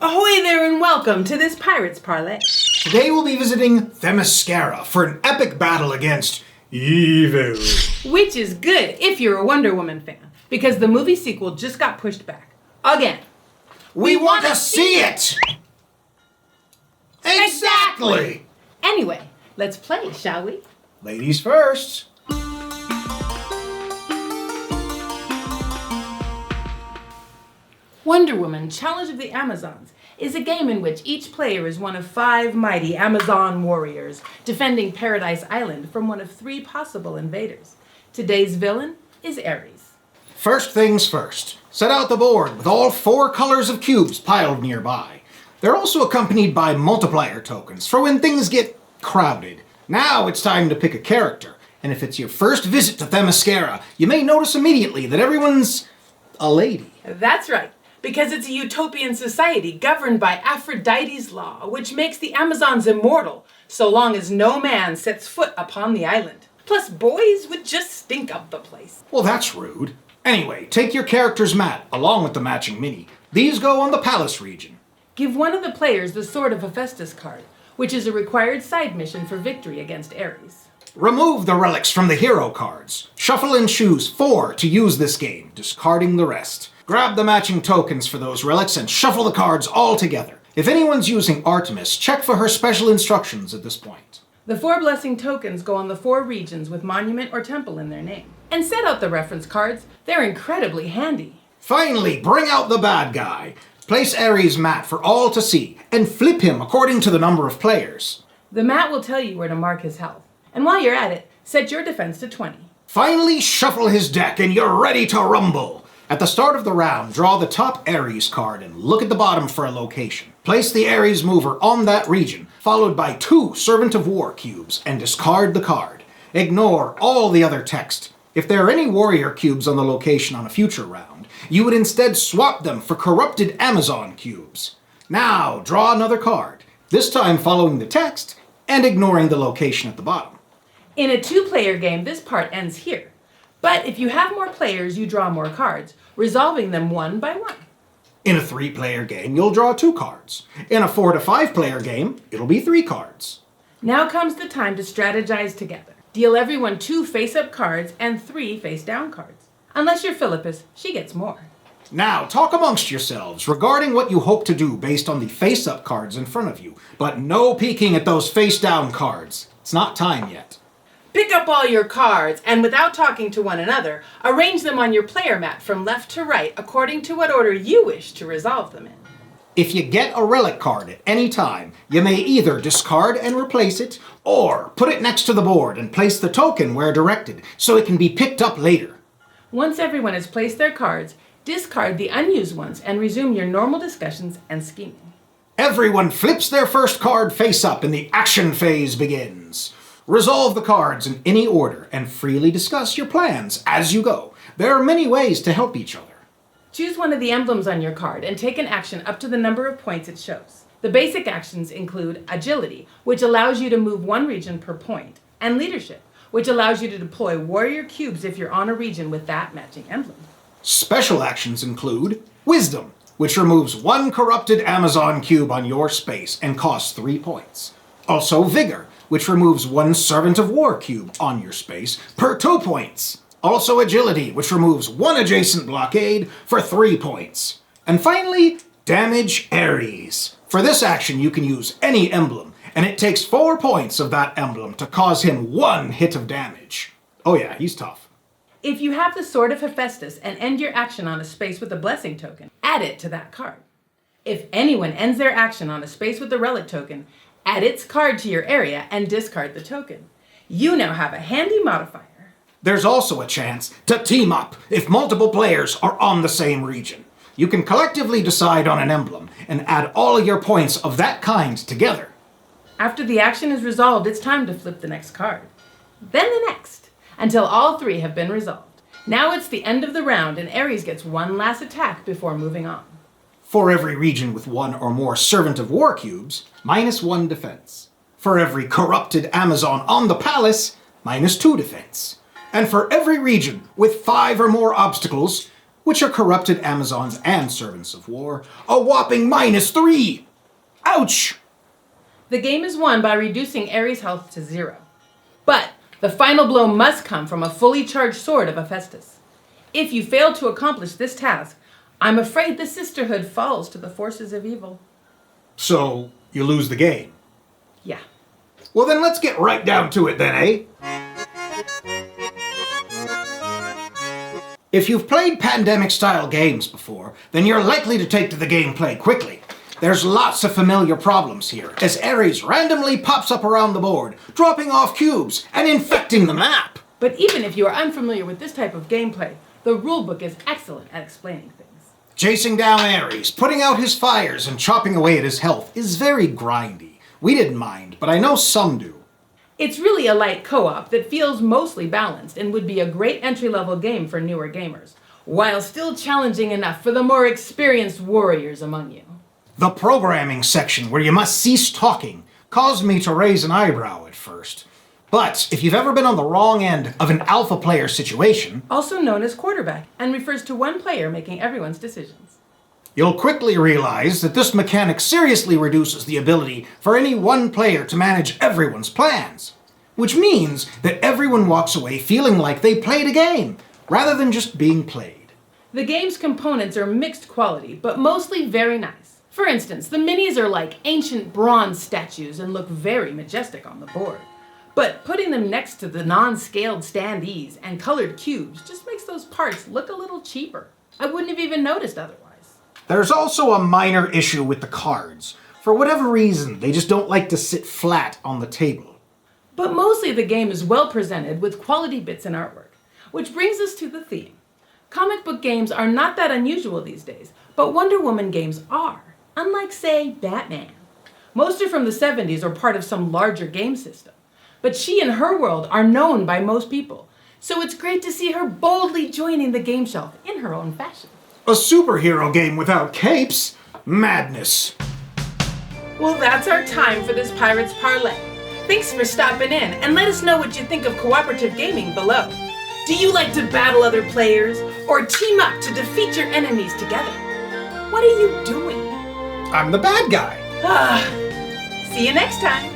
Ahoy there and welcome to this Pirates Parley. Today we'll be visiting Themyscira for an epic battle against evil. Which is good if you're a Wonder Woman fan, because the movie sequel just got pushed back. Again. We want to see it! Exactly! Anyway, let's play, shall we? Ladies first. Wonder Woman Challenge of the Amazons is a game in which each player is one of 5 mighty Amazon warriors defending Paradise Island from one of 3 possible invaders. Today's villain is Ares. First things first. Set out the board with all 4 colors of cubes piled nearby. They're also accompanied by multiplier tokens for when things get crowded. Now it's time to pick a character, and if it's your first visit to Themyscira, you may notice immediately that everyone's a lady. That's right, because it's a utopian society governed by Aphrodite's law, which makes the Amazons immortal, so long as no man sets foot upon the island. Plus, boys would just stink up the place. Well, that's rude. Anyway, take your character's mat, along with the matching mini. These go on the Palace region. Give one of the players the Sword of Hephaestus card, which is a required side mission for victory against Ares. Remove the relics from the hero cards. Shuffle and choose 4 to use this game, discarding the rest. Grab the matching tokens for those relics and shuffle the cards all together. If anyone's using Artemis, check for her special instructions at this point. The 4 blessing tokens go on the 4 regions with monument or temple in their name. And set out the reference cards, they're incredibly handy. Finally, bring out the bad guy. Place Ares' mat for all to see, and flip him according to the number of players. The mat will tell you where to mark his health. And while you're at it, set your defense to 20. Finally, shuffle his deck and you're ready to rumble. At the start of the round, draw the top Ares card and look at the bottom for a location. Place the Ares mover on that region, followed by 2 Servant of War cubes, and discard the card. Ignore all the other text. If there are any warrior cubes on the location on a future round, you would instead swap them for corrupted Amazon cubes. Now, draw another card, this time following the text and ignoring the location at the bottom. In a 2-player game, this part ends here. But if you have more players, you draw more cards, resolving them one by one. In a 3-player game, you'll draw 2 cards. In a 4 to 5-player game, it'll be 3 cards. Now comes the time to strategize together. Deal everyone 2 face-up cards and 3 face-down cards. Unless you're Philippus, she gets more. Now, talk amongst yourselves regarding what you hope to do based on the face-up cards in front of you, but no peeking at those face-down cards. It's not time yet. Pick up all your cards, and without talking to one another, arrange them on your player mat from left to right according to what order you wish to resolve them in. If you get a relic card at any time, you may either discard and replace it, or put it next to the board and place the token where directed, so it can be picked up later. Once everyone has placed their cards, discard the unused ones and resume your normal discussions and scheming. Everyone flips their first card face up and the action phase begins. Resolve the cards in any order and freely discuss your plans as you go. There are many ways to help each other. Choose one of the emblems on your card and take an action up to the number of points it shows. The basic actions include Agility, which allows you to move 1 region per point, and Leadership, which allows you to deploy warrior cubes if you're on a region with that matching emblem. Special actions include Wisdom, which removes 1 corrupted Amazon cube on your space and costs 3 points. Also Vigor, which removes 1 Servant of War cube on your space per 2 points. Also Agility, which removes 1 adjacent blockade for 3 points. And finally, Damage Ares. For this action you can use any emblem, and it takes 4 points of that emblem to cause him 1 hit of damage. Oh yeah, he's tough. If you have the Sword of Hephaestus and end your action on a space with a blessing token, add it to that card. If anyone ends their action on a space with a relic token, add its card to your area and discard the token. You now have a handy modifier. There's also a chance to team up if multiple players are on the same region. You can collectively decide on an emblem and add all of your points of that kind together. After the action is resolved, it's time to flip the next card. Then the next, until all 3 have been resolved. Now it's the end of the round and Ares gets 1 last attack before moving on. For every region with 1 or more Servant of War cubes, -1 defense. For every corrupted Amazon on the palace, -2 defense. And for every region with 5 or more obstacles, which are corrupted Amazons and servants of war, a whopping -3. Ouch! The game is won by reducing Ares' health to 0. But the final blow must come from a fully charged sword of Hephaestus. If you fail to accomplish this task, I'm afraid the sisterhood falls to the forces of evil. So, you lose the game. Yeah. Well then let's get right down to it then, eh? If you've played pandemic-style games before, then you're likely to take to the gameplay quickly. There's lots of familiar problems here, as Ares randomly pops up around the board, dropping off cubes and infecting the map. But even if you are unfamiliar with this type of gameplay, the rulebook is excellent at explaining things. Chasing down Ares, putting out his fires, and chopping away at his health is very grindy. We didn't mind, but I know some do. It's really a light co-op that feels mostly balanced and would be a great entry-level game for newer gamers, while still challenging enough for the more experienced warriors among you. The programming section, where you must cease talking, caused me to raise an eyebrow at first. But if you've ever been on the wrong end of an alpha player situation, Also known as quarterback, and refers to one player making everyone's decisions. you'll quickly realize that this mechanic seriously reduces the ability for any one player to manage everyone's plans. Which means that everyone walks away feeling like they played a game, rather than just being played. The game's components are mixed quality, but mostly very nice. For instance, the minis are like ancient bronze statues and look very majestic on the board. But putting them next to the non-scaled standees and colored cubes just makes those parts look a little cheaper. I wouldn't have even noticed otherwise. There's also a minor issue with the cards. For whatever reason, they just don't like to sit flat on the table. But mostly the game is well presented with quality bits and artwork. Which brings us to the theme. Comic book games are not that unusual these days, but Wonder Woman games are, unlike, say, Batman. Most are from the 70s or part of some larger game system. But she and her world are known by most people, so it's great to see her boldly joining the game shelf in her own fashion. A superhero game without capes? Madness. Well, that's our time for this Pirates Parley. Thanks for stopping in, and let us know what you think of cooperative gaming below. Do you like to battle other players, or team up to defeat your enemies together? What are you doing? I'm the bad guy. See you next time.